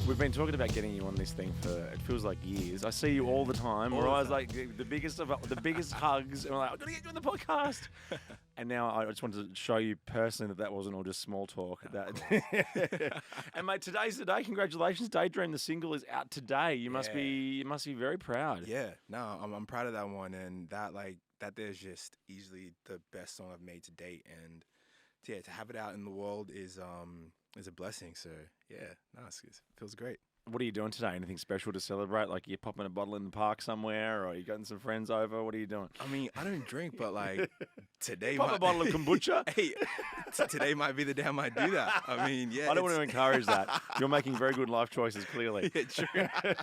We've been talking about getting you on this thing for, it feels like years. I see you all the time. We're always like the biggest hugs, and we're like, I'm gonna get you on the podcast. And now I just wanted to show you personally that wasn't all just small talk. And mate, today's the day. Congratulations, Daydream. The single is out today. You must be very proud. Yeah, no, I'm proud of that one, and that there's just easily the best song I've made to date, and to have it out in the world is a blessing. So yeah, no, it feels great. What are you doing today? Anything special to celebrate? Like you're popping a bottle in the park somewhere, or you getting some friends over? What are you doing? I mean, I don't drink, but like today, Pop a bottle of kombucha. Hey, today might be the day I might do that. I mean, yeah. I don't want to encourage that. You're making very good life choices, clearly. Yeah, true.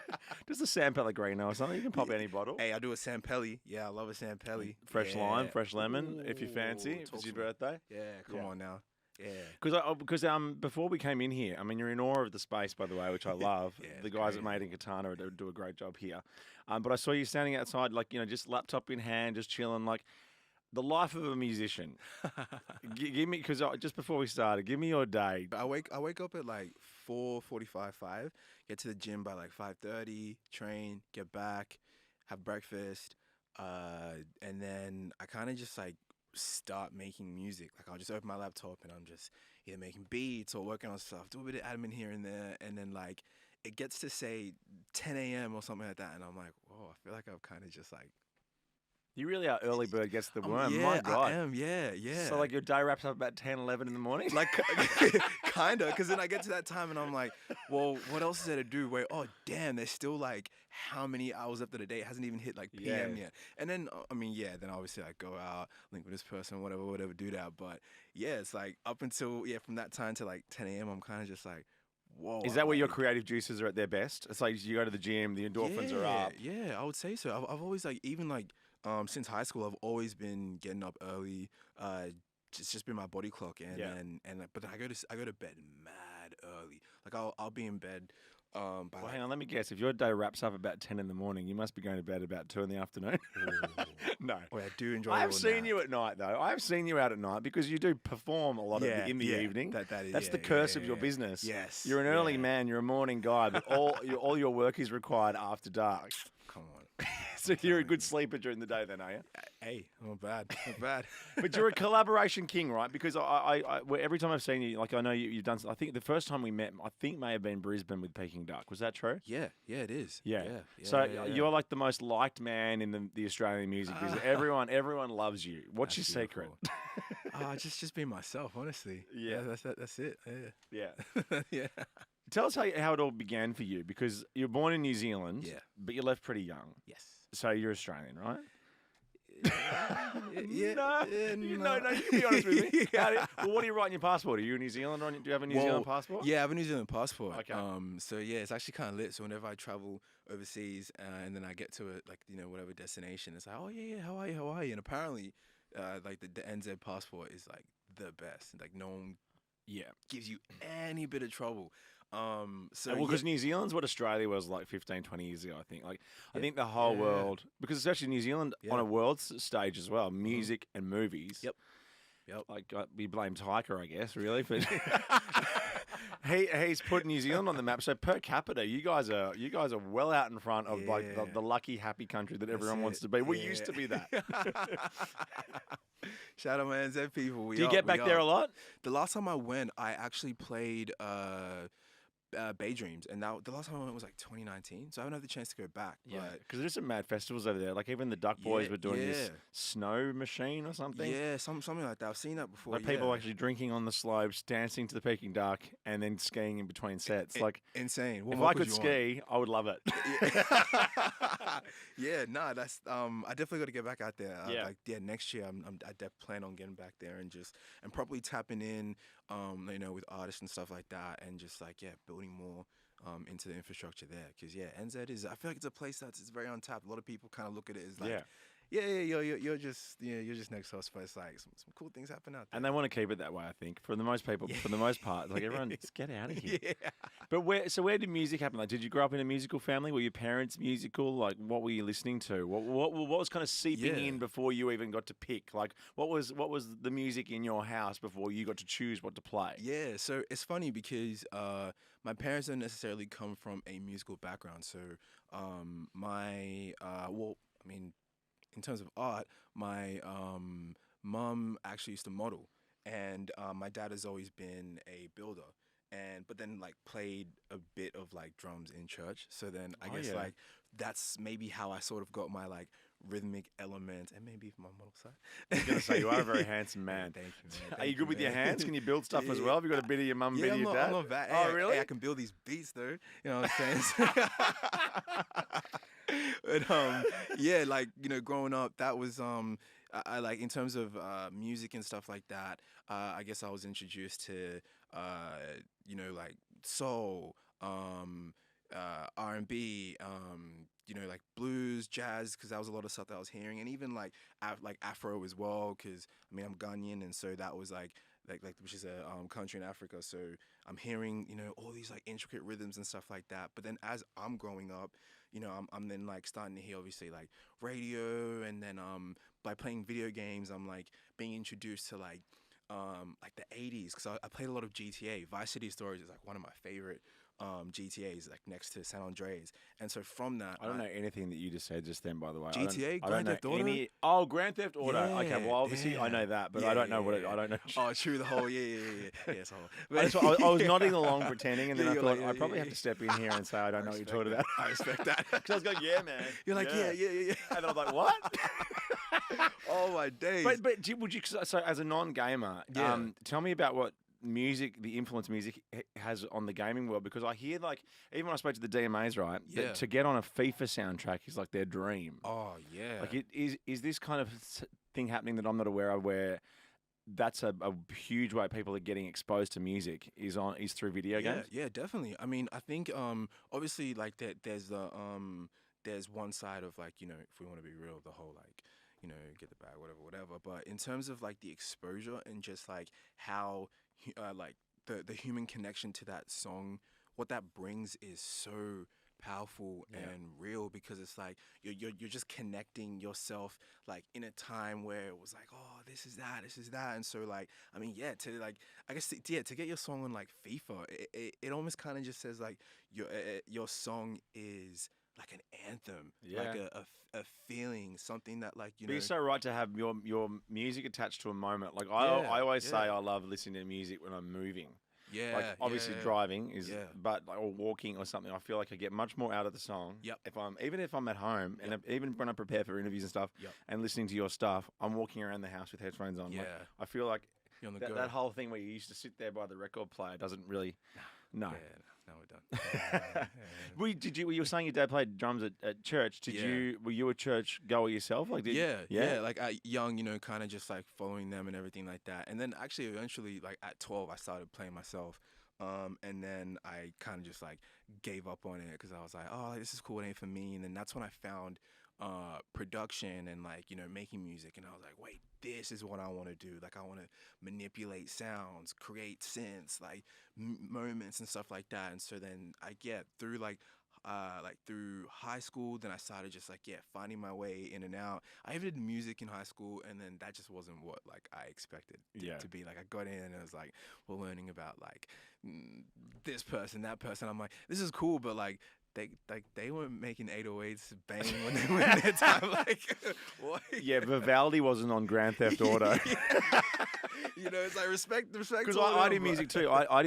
Just a San Pellegrino or something. You can pop any bottle. Hey, I do a San Pelli. Yeah, I love a San Pelli. Fresh lime, fresh lemon, if you fancy. If it's your birthday. Yeah, come on now. Yeah. Because before we came in here, I mean, you're in awe of the space, by the way, which I love. The guys at Made in Katana do a great job here. But I saw you standing outside, like, just laptop in hand, just chilling, like the life of a musician. Give me, because just before we started, give me your day. I wake up at like 4:45, 5, get to the gym by like 5:30, train, get back, have breakfast, and then I kind of just like start making music. Like I'll just open my laptop and I'm just either making beats or working on stuff, do a bit of admin here and there, and then like it gets to say 10 a.m. or something like that, and I'm like, whoa, I feel like I've kind of just like. You really are early bird gets the worm. Yeah, My God. I am. Yeah. So like your day wraps up about 10, 11 in the morning? Like, kind of, because then I get to that time and I'm like, well, what else is there to do? Wait, oh, damn, there's still like how many hours after the day? It hasn't even hit like PM yet. And then, I mean, then obviously I go out, link with this person, whatever, do that. But yeah, it's like up until, from that time to like 10 a.m., I'm kind of just like, whoa. Is that where your creative juices are at their best? It's like you go to the gym, the endorphins are up. Yeah, I would say so. I've always like, even like, since high school, I've always been getting up early. It's just been my body clock, but then I go to bed mad early. Like I'll be in bed. Hang on, let me guess. If your day wraps up about 10 in the morning, you must be going to bed about 2 in the afternoon. No, I do enjoy. I have seen you at night though. I have seen you out at night because you do perform a lot in the evening. That's the curse of your business. Yes, you're an early man. You're a morning guy, but all your work is required after dark. Come on. So you're a good sleeper during the day then, are you? Hey, not bad. But you're a collaboration king, right? Because every time I've seen you, like I know you've done. I think the first time we met, I think may have been Brisbane with Peking Duck. Was that true? Yeah, it is. Yeah. So you're like the most liked man in the Australian music because everyone loves you. What's your secret? Just being myself, honestly. Yeah, that's it. Yeah. Yeah. Tell us how it all began for you, because you were born in New Zealand, but you left pretty young. Yes. So you're Australian, right? Yeah. No, you can be honest with me. Well, what do you write in your passport? Are you a New Zealander? Do you have a New Zealand passport? Yeah, I have a New Zealand passport. Okay. So yeah, it's actually kind of lit. So whenever I travel overseas and then I get to whatever destination, it's like, oh yeah, how are you? And apparently, like the NZ passport is like the best. Like no one gives you any bit of trouble. Because New Zealand's what Australia was like 15, 20 years ago, I think. Like, I think the whole world, because especially New Zealand on a world stage as well, music and movies. Yep. Like, we blame Tiger, I guess, really, but he's put New Zealand on the map. So per capita, you guys are well out in front of like the lucky, happy country that everyone wants to be. We used to be that. Shout out my NZ people. Do you get back there a lot? The last time I went, I actually played Daydreams, and the last time I went was like 2019, so I haven't had the chance to go back. Yeah, because there's some mad festivals over there. Like even the Duck Boys were doing this snow machine or something. Yeah, something like that. I've seen that before. Like people actually drinking on the slopes, dancing to the Peking Duck, and then skiing in between sets. Like insane. If I could ski, I would love it. That's I definitely got to get back out there. Next year I plan on getting back there and properly tapping in, with artists and stuff like that, and just building more into the infrastructure there. Because NZ is, I feel like it's a place it's very untapped. A lot of people kind of look at it as like, you're just next to us, but it's like some cool things happen out there. And they want to keep it that way, I think. For the most people, for the most part, like everyone, just get out of here. Yeah. But where did music happen? Like, did you grow up in a musical family? Were your parents musical? Like, what were you listening to? What was kind of seeping in before you even got to pick? Like, what was the music in your house before you got to choose what to play? Yeah, so it's funny because my parents don't necessarily come from a musical background. So in terms of art, my mom actually used to model, and my dad has always been a builder. But then like played a bit of like drums in church. So then I guess like that's maybe how I sort of got my like rhythmic element, and maybe from my model side. I was gonna say you are a very handsome man. Thank you, man. Are you good with your hands? Can you build stuff as well? Have you got a bit of your mum, bit of your dad? I'm not bad. Oh, Hey, really? hey, I can build these beats, though. You know what I'm saying? But yeah, like growing up, that was I like in terms of music and stuff like that. I guess I was introduced to like soul, R&B, like blues, jazz, because that was a lot of stuff that I was hearing, and even like Afro as well, because I mean I'm Ghanaian, and so that was like which is a country in Africa. So I'm hearing all these like intricate rhythms and stuff like that. But then as I'm growing up, I'm then like starting to hear obviously like radio, and then by playing video games, I'm like being introduced to like the 80s, because I played a lot of GTA. Vice City Stories is like one of my favorite GTAs, like next to San Andreas. And so from that, I don't know anything that you just said just then, by the way. GTA, I don't Grand know Theft Auto? any. Oh, Grand Theft Auto. Yeah, Okay, well obviously I know that, but I don't know what it. I don't know. Oh, true. The whole yes, I was nodding along, pretending, and then I you're thought like, I probably have to step in here and say I don't know what you're talking about. I respect that. Because I was going, yeah, man. You're like, yeah. And then I was like, what? Oh my days. But would you, so as a non-gamer, tell me about what the influence music has on the gaming world, because I hear like, even when I spoke to the DMAs, right, that to get on a FIFA soundtrack is like their dream. Oh yeah. Like is this kind of thing happening that I'm not aware of, where that's a huge way people are getting exposed to music is through video games? Yeah, definitely. I mean, I think obviously like there's one side of like, if we want to be real, the whole like, get the bag, whatever. But in terms of like the exposure and just like how like the human connection to that song, what that brings is so powerful and real, because it's like you're just connecting yourself like in a time where it was like, oh, this is that, and so like I mean to like I guess to get your song on like FIFA, it almost kind of just says like your song is like an anthem, like a feeling, something that like But you're so right to have your music attached to a moment. Like I always say I love listening to music when I'm moving. Yeah, like obviously driving is, Yeah. but like, or walking or something. I feel like I get much more out of the song. Yep. Even if I'm at home, and even when I prepare for interviews and stuff, and listening to your stuff, I'm walking around the house with headphones on. Yeah. Like, I feel like You're on the that whole thing where you used to sit there by the record player doesn't really. No. Yeah, no, we're done. Were you were saying your dad played drums at church? Were you a church goer yourself? Like like at young, kind of just like following them and everything like that. And then actually eventually like at 12 I started playing myself. And then I kind of just like gave up on it, because I was like, oh, this is cool, it ain't for me. And then that's when I found production and like making music, and I was like, wait, this is what I want to do. Like I want to manipulate sounds, create synths, like moments and stuff like that. And so then I get through through high school, then I started just like finding my way in and out. I even did music in high school, and then that just wasn't what like I expected to be. Like I got in and it was like we're learning about like this person, that person. I'm like, this is cool, but like they weren't making 808s bang when they were in their time. Like, what? Yeah, Vivaldi wasn't on Grand Theft Auto. It's like respect. Because I did music too. I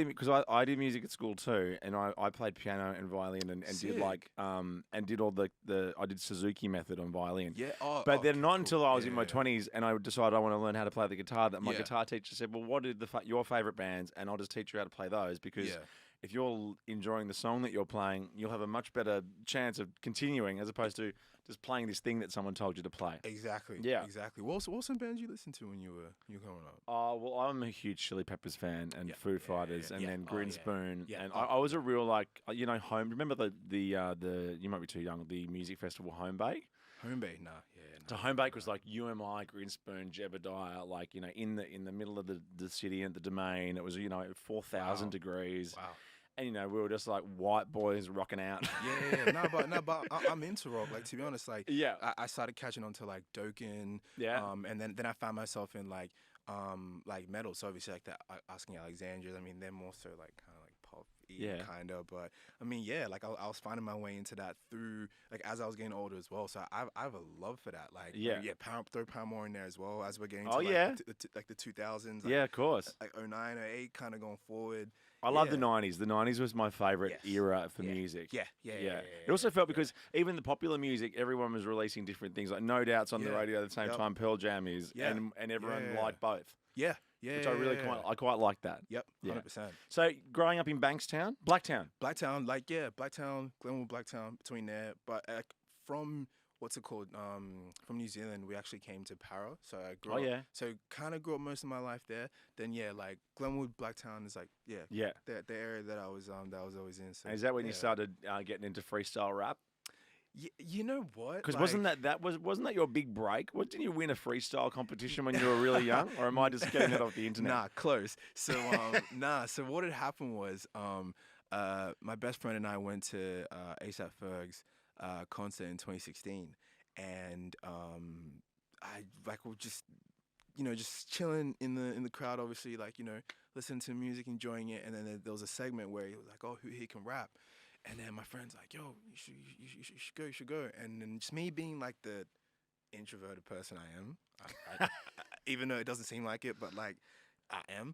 did music at school too, and I played piano and violin and did like and did all the I did Suzuki method on violin. Yeah. But then not until I was in my 20s and I decided I want to learn how to play the guitar, that my guitar teacher said, well, what are your favorite bands? And I'll just teach you how to play those, because if you're enjoying the song that you're playing, you'll have a much better chance of continuing, as opposed to just playing this thing that someone told you to play. Exactly. Yeah. Exactly. What some bands you listened to when you were growing up? Oh, well, I'm a huge Chili Peppers fan, and Foo Fighters, and then Grinspoon. Yeah. And I was a real home. Remember the you might be too young, the music festival Home Bake? Home Bay, nah, yeah. So Nah, home bake was like UMI, Greenspoon, Jebediah, like, you know, in the middle of the city and the domain. It was, you know, 4,000 Wow. degrees. Wow. And, you know, we were just like white boys rocking out. Yeah, no, but I'm into rock. Like, to be honest, like, Yeah. I started catching on to like Dokken, Yeah. and then I found myself in like metal. So obviously like that Asking Alexandria. I mean, they're more so like kind of like pop, Yeah. kind of. But I mean, yeah, like I was finding my way into that through like as I was getting older as well. So I have a love for that. Like, Yeah. throw Paramore in there as well as we're getting Oh, to like, yeah. the 2000s. Like, Yeah, of course. like 09, 08, kind of going forward. I love the Yeah. 90s. The 90s was my favorite Yes. era for Yeah. music. Yeah. It also felt because even the popular music, everyone was releasing different things. Like No Doubt's on the Yeah. radio at the same Yep. time Pearl Jam is, Yeah. and everyone Yeah. liked both, Yeah. which I really quite like that. Yep. Yeah. 100%. So growing up in Bankstown, Blacktown. Blacktown, Blacktown, Glenwood, Blacktown, between there. But from what's it called? From New Zealand, we actually came to Parra. So I grew Oh, up. yeah. So kind of grew up most of my life there. Then like Glenwood, Blacktown is like Yeah. the area that I was always in. So And is that when you yeah. started getting into freestyle rap? You know what? Because Like, wasn't that your big break? Didn't you win a freestyle competition when you were really young, or am I just getting it off the internet? Nah, close. So So what had happened was my best friend and I went to ASAP Ferg's concert in 2016, and I like were just just chilling in the crowd, obviously, like listening to music, enjoying it, and then there was a segment where he was like, oh, he can rap. And then my friend's like, yo, you should go. And then just me being like the introverted person I am, even though it doesn't seem like it, but like I am.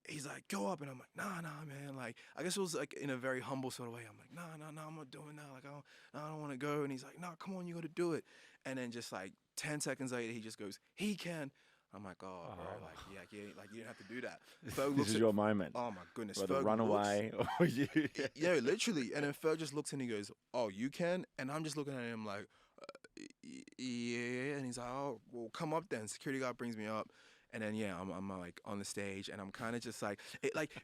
He's like, go up, and I'm like, nah, man. Like, I guess it was like in a very humble sort of way. I'm like, nah, I'm not doing that. Like, I don't want to go. And he's like, nah, come on, you got to do it. And then just like 10 seconds later, he just goes, he can. I'm like, oh, bro, like, yeah, you didn't have to do that. Ferg This is your moment. Oh my goodness, Whether Ferg run away or you. yeah, literally. And then Ferg just looks and he goes, oh, you can? And I'm just looking at him like, yeah. And he's like, oh, well, come up then. Security guard brings me up. And then I'm like on the stage, and I'm kind of just like,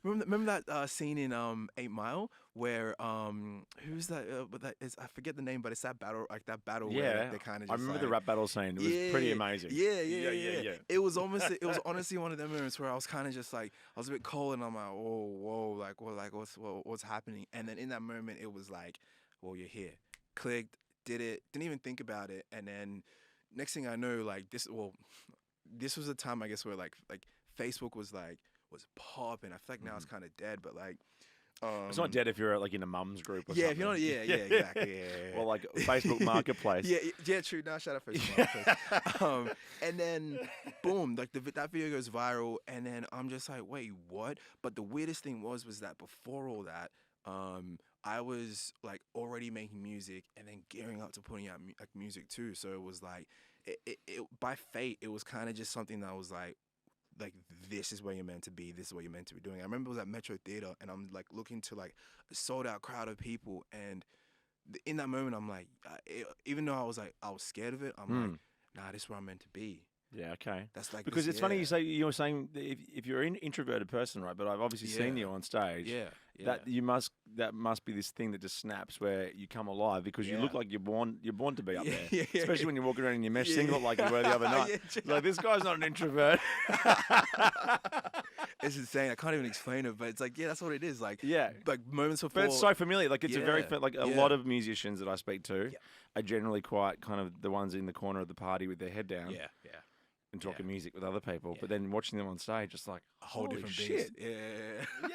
remember that scene in 8 Mile where who's that? But that is, I forget the name, but it's that battle, like that battle. Yeah, where they kind of. I remember the rap battle scene. It was pretty amazing. Yeah. It was honestly one of them moments where I was kind of just like, I was a bit cold, and I'm like, whoa, what's happening? And then in that moment, it was like, well, you're here, clicked, did it, didn't even think about it, and then next thing I know, like this was a time, I guess, where like Facebook was popping. I feel like now it's kind of dead, but like it's not dead if you're like in a mum's group or yeah, something. if you're not, yeah, exactly. Yeah. Well, like Facebook Marketplace. yeah, true. Now shout out Facebook Marketplace. And then boom, like that video goes viral, and then I'm just like, wait, what? But the weirdest thing was that before all that, I was like already making music and then gearing up to putting out like music too. So it was like, it by fate, it was kind of just something that was like this is where you're meant to be. This is what you're meant to be doing. I remember it was at Metro Theater, and I'm like looking to like a sold out crowd of people, and in that moment, I'm like, even though I was scared of it, I'm like, nah, this is where I'm meant to be. Yeah, okay. That's like because it's funny you're saying that if you're an introverted person, right? But I've obviously seen you on stage. Yeah. That must be this thing that just snaps where you come alive because you look like you're born to be up there. Especially when you're walking around in your mesh singlet like you were the other night. Like, this guy's not an introvert. It's insane. I can't even explain it, but it's like, that's what it is. Like, like moments before. But it's so familiar. Like, it's a very a lot of musicians that I speak to are generally quite kind of the ones in the corner of the party with their head down. Yeah. And talking music with other people, but then watching them on stage, it's like a whole different shit. beast. Yeah.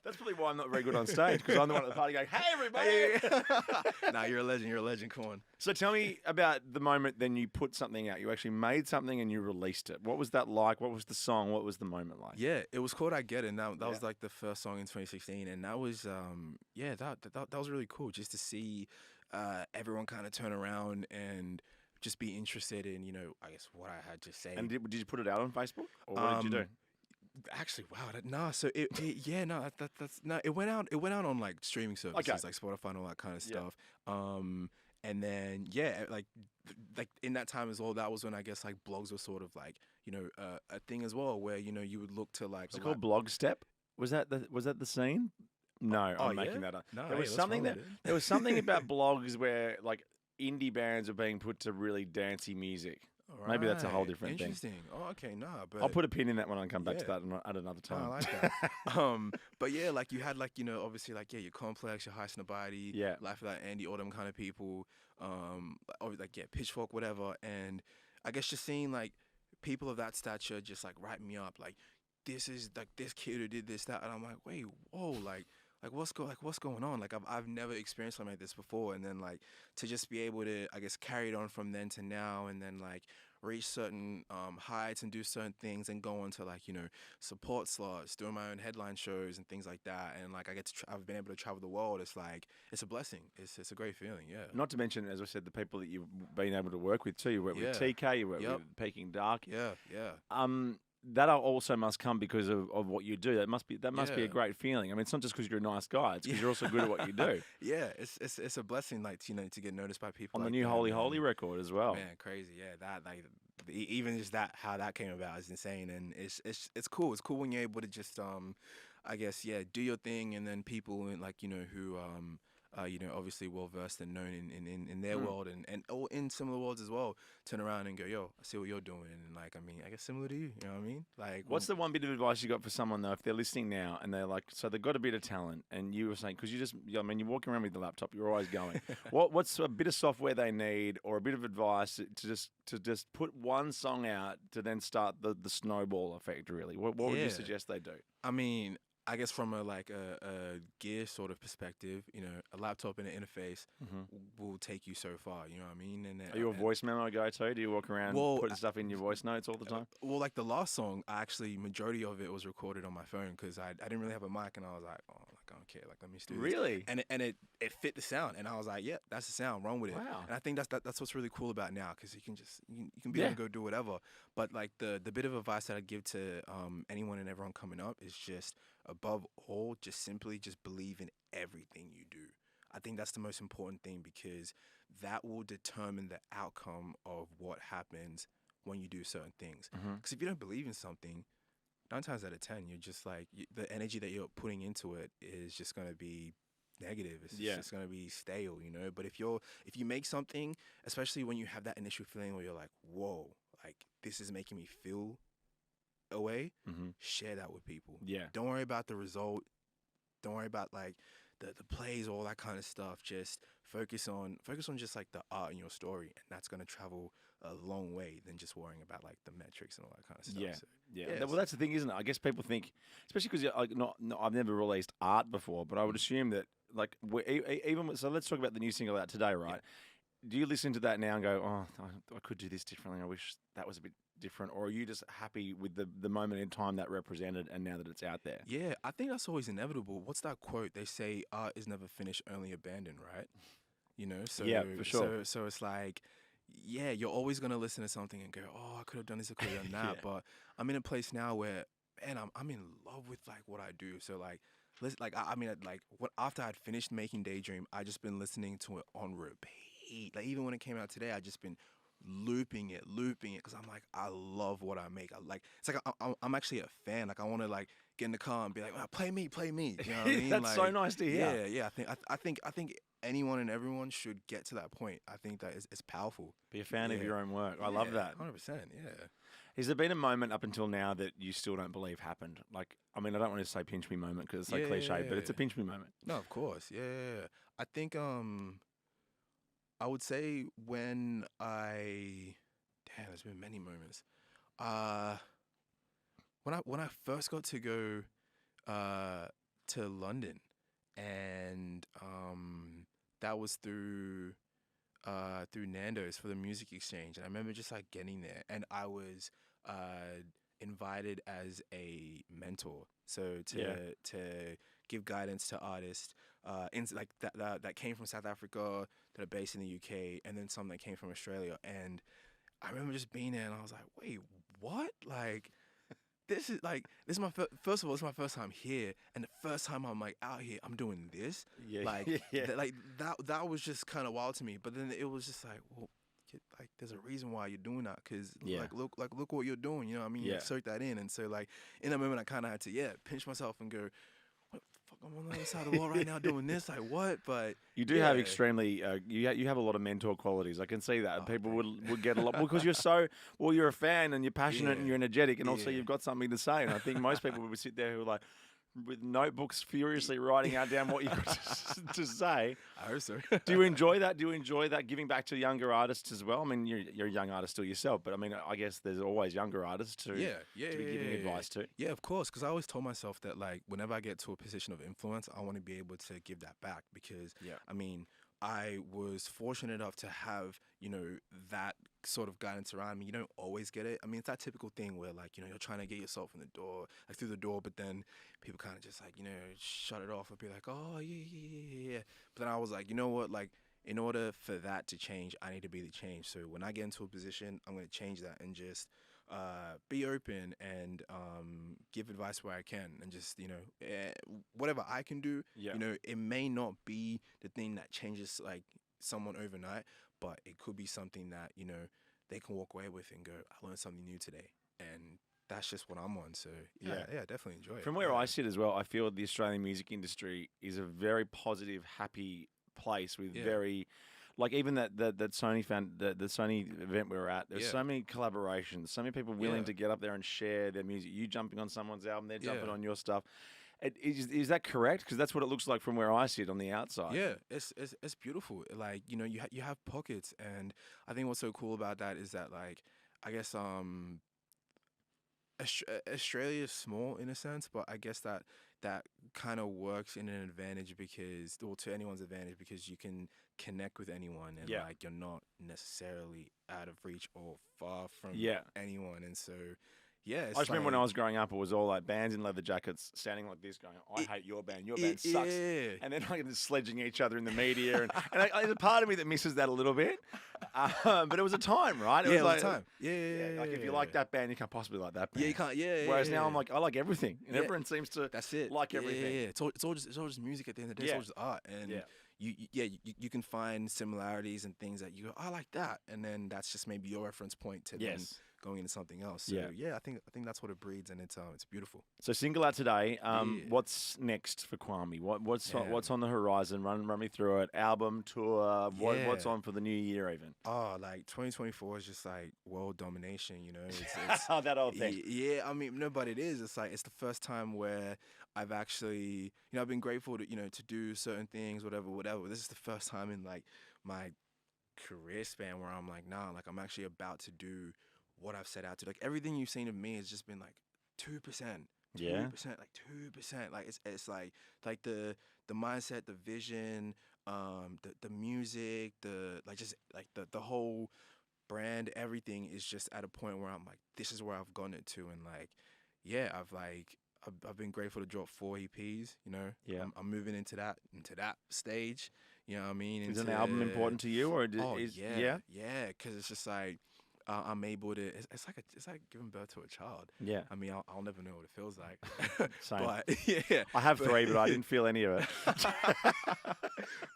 That's probably why I'm not very good on stage, because I'm the one at the party going, "Hey, everybody!" Nah, you're a legend. You're a legend. Come on. So tell me about the moment then you put something out. You actually made something and you released it. What was that like? What was the song? What was the moment like? Yeah, it was called "I Get It." And that was like the first song in 2016, and that was that was really cool just to see everyone kind of turn around and just be interested in, I guess what I had to say. And did you put it out on Facebook, or what did you do? Actually, wow, So it went out. It went out on like streaming services like Spotify and all that kind of stuff. And then like in that time as well, that was when I guess like blogs were sort of like a thing as well, where you would look to like. Was it called Blog Step? Was that the scene? No, Oh, I'm yeah? making that up. No, There hey, was let's something roll that it, dude. there was something about blogs where like indie bands are being put to really dancey music. Maybe that's a whole Right. different thing. Interesting. Oh, okay, nah, I'll but put a pin in that one and come back to yeah. that at another No, I time. like that. But yeah, like you had like, obviously like, yeah, your Complex, your High Snobody, Yeah. Life Without Andy, all them kind of people. Like, yeah, Pitchfork, whatever. And I guess just seeing like people of that stature just like write me up like, this is like this kid who did this, that, and I'm like, wait, whoa, like what's going on? Like I've never experienced something like this before, and then like to just be able to, I guess, carry it on from then to now, and then like reach certain heights and do certain things, and go on to like support slots, doing my own headline shows and things like that, and like I've been able to travel the world. It's like it's a blessing. It's a great feeling. Yeah. Not to mention, as I said, the people that you've been able to work with too. You work with Yeah. TK, you work Yep. with Peking Dark. Yeah. Yeah. That also must come because of what you do. That must be a Yeah. great feeling. I mean, it's not just because you're a nice guy; it's because you're also good at what you do. Yeah, it's a blessing, like to get noticed by people On like the new that, Holy man. Holy record as well. Man, crazy. Yeah, that like even just that how that came about is insane, and it's cool. It's cool when you're able to just I guess yeah, do your thing, and then people like who obviously well versed and known in their world and all in similar worlds as well, turn around and go, yo, I see what you're doing, and like I mean, I guess similar to you. You know what I mean? Like, What's the one bit of advice you got for someone though, if they're listening now and they're like, so they've got a bit of talent, and you were saying because I mean, you're walking around with the laptop, you're always going. What's a bit of software they need, or a bit of advice to just put one song out to then start the snowball effect? Really, what would you Yeah. suggest they do? I mean, I guess from a gear sort of perspective, a laptop and an interface will take you so far. You know what I mean? And Are you a voice memo guy too? Do you walk around putting stuff in your voice notes all the time? Well, like the last song, majority of it was recorded on my phone because I didn't really have a mic, and I was like, oh, like I don't care, like let me just do this. Really? And it fit the sound, and I was like, yeah, that's the sound, run with it. Wow. And I think that's what's really cool about now, because you can be able to go do whatever. But like the bit of advice that I'd give to anyone and everyone coming up is just, above all, just simply just believe in everything you do. I think that's the most important thing, because that will determine the outcome of what happens when you do certain things. Because if you don't believe in something, 9 times out of 10, you're just like, the energy that you're putting into it is just going to be negative. It's just going to be stale, But if you make something, especially when you have that initial feeling where you're like, whoa, like this is making me feel a way, share that with people. Yeah. Don't worry about the result. Don't worry about like the plays, all that kind of stuff. Just focus on just like the art in your story, and that's gonna travel a long way than just worrying about like the metrics and all that kind of stuff. Yeah. So, Yeah. Well, that's the thing, isn't it? I guess people think, especially because I've never released art before, but I would assume that like so let's talk about the new single out today, right? Do you listen to that now and go, oh, I could do this differently. I wish that was a bit different. Or are you just happy with the moment in time that represented and now that it's out there? Yeah, I think that's always inevitable. What's that quote? They say art is never finished, only abandoned, right? So Yeah, for sure. So it's like, yeah, you're always gonna listen to something and go, oh, I could have done this, I could have done that. Yeah. But I'm in a place now where, man, I'm in love with like what I do. So like, after I'd finished making Daydream, I just been listening to it on repeat. Like even when it came out today, I just been looping it because I'm like, I love what I make. It's like I'm actually a fan. Like I want to like get in the car and be like, play me. You know what I mean? That's like, so nice to hear. Yeah. I think anyone and everyone should get to that point. I think that it's powerful. Be a fan of your own work. I love that. 100%. Yeah. Has there been a moment up until now that you still don't believe happened? Like, I mean, I don't want to say pinch me moment because it's so cliche, but it's a pinch me moment. No, of course. Yeah. I think I would say when there's been many moments. When I first got to go to London, and that was through Nando's for the music exchange, and I remember just like getting there, and I was invited as a mentor, so to give guidance to artists in like that came from South Africa, that are based in the UK, and then some that came from Australia. And I remember just being there, and I was like, wait, what? Like this is my first of all, it's my first time here, and the first time I'm like out here, I'm doing this. Yeah. Like that was just kind of wild to me. But then it was just like, well, like there's a reason why you're doing that, because look what you're doing. You know what I mean? Yeah. You soak that in, and so like in that moment, I kind of had to pinch myself and go, what the fuck I'm on the other side of the world right now doing this. Like what? But You do yeah. have extremely, you have a lot of mentor qualities. I can see that. Oh, People thank would get a lot because you're so, well, you're a fan and you're passionate and Yeah. you're energetic and also Yeah. you've got something to say. And I think most people would sit there who are like, with notebooks furiously writing out down what you've got to say. I hope so. Do you enjoy that? Do you enjoy that giving back to younger artists as well? I mean, you're a young artist still yourself, but I mean, I guess there's always younger artists to be giving advice to. Yeah, of course. Because I always told myself that, like, whenever I get to a position of influence, I want to be able to give that back. Because, Yeah. I mean, I was fortunate enough to have, that sort of guidance around me. You don't always get it. I mean, it's that typical thing where, like, you're trying to get yourself in the door, like through the door, but then people kind of just like, shut it off and be like, oh, yeah. But then I was like, you know what? Like, in order for that to change, I need to be the change. So when I get into a position, I'm going to change that and just be open and give advice where I can, and just whatever I can do. Yeah. It may not be the thing that changes like someone overnight, but it could be something that they can walk away with and go, I learned something new today, and that's just what I'm on. So yeah, definitely enjoy it. From where I sit as well, I feel the Australian music industry is a very positive, happy place with very. Like even that Sony the Sony event we were at, there's so many collaborations, so many people willing to get up there and share their music. You jumping on someone's album, they're jumping on your stuff. Is that correct? Because that's what it looks like from where I sit on the outside. Yeah, it's beautiful. Like you have pockets, and I think what's so cool about that is that, like, I guess Australia is small in a sense, but I guess that kind of works in an advantage because, well, to anyone's advantage, because you can connect with anyone, and like you're not necessarily out of reach or far from anyone, and so it's I just remember when I was growing up, it was all like bands in leather jackets standing like this, going, "I hate your band sucks," and then like just sledging each other in the media, and there's a part of me that misses that a little bit, but it was a time, right? It was like a time. Like if you like that band, you can't possibly like that band. Yeah, you can't. Whereas now I'm like, I like everything, and everyone seems to like everything. Yeah. It's all just music at the end of the day. It's all just art, and you can find similarities and things that you go, I like that, and then that's just maybe your reference point to then going into something else. So I think that's what it breeds, and it's beautiful. So single out today. What's next for Kwame? What's on the horizon? Run me through it. Album, tour. What's on for the new year even? Oh, like 2024 is just like world domination. It's that old thing. Yeah, I mean, no, but it is. It's like it's the first time where I've actually, I've been grateful to to do certain things, whatever. This is the first time in like my career span where I'm like, nah, like I'm actually about to do what I've set out to. Like everything you've seen of me has just been like 2%. 2%, like 2%. Like it's like the mindset, the vision, the music, the whole brand, everything is just at a point where I'm like, this is where I've gotten it to, and like, I've been grateful to drop 4 EPs. I'm moving into that stage. You know what I mean? Is an album important to you, or because it's just like I'm able to. It's like giving birth to a child. Yeah. I mean, I'll never know what it feels like. Same. But I have 3, but I didn't feel any of it.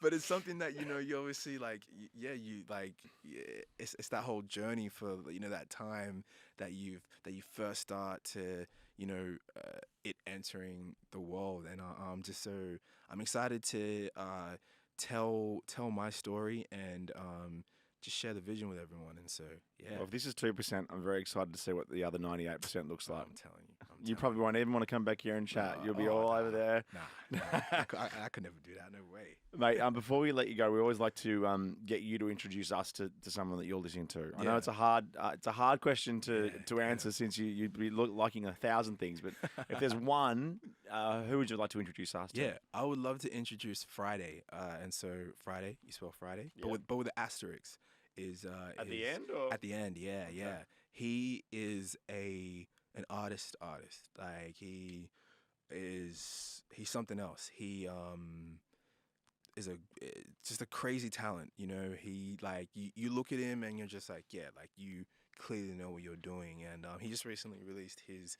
But it's something that you obviously like. It's that whole journey for that time that you first start to it entering the world, and I'm excited to tell my story and just share the vision with everyone. And so Well, if this is 2%, I'm very excited to see what the other 98% looks like. I'm telling you. You probably won't even want to come back here and chat. You'll be all over there. Nah. I could never do that. No way. Mate, before we let you go, we always like to get you to introduce us to someone that you're listening to. I know it's a hard question to answer since you'd be liking 1,000 things. But if there's one, who would you like to introduce us to? Yeah, I would love to introduce Friday. And so Friday, you spell Friday, but with the asterisk is at the end. Or? At the end, yeah. He is an artist. Like he's something else. He is just a crazy talent. He like you look at him and you're just like, like you clearly know what you're doing. And he just recently released his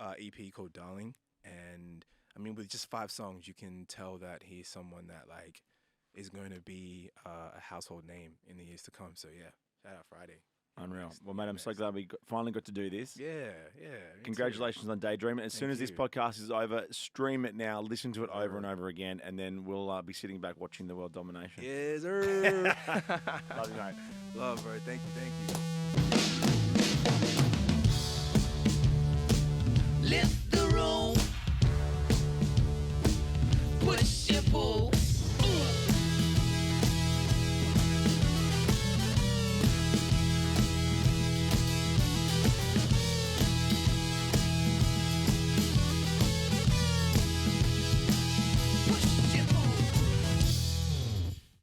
EP called Darling, and I mean, with just 5 songs, you can tell that he's someone that like is going to be a household name in the years to come. So shout out Friday. Unreal. Well, mate, I'm so glad we finally got to do this. Yeah, yeah. me Congratulations on Daydream. As soon Thank as this you. podcast is over, stream it now, listen to it over and over again, and then we'll be sitting back watching the world domination. too. Yes, sir. Love you, mate. Love, bro. Thank you. Lift the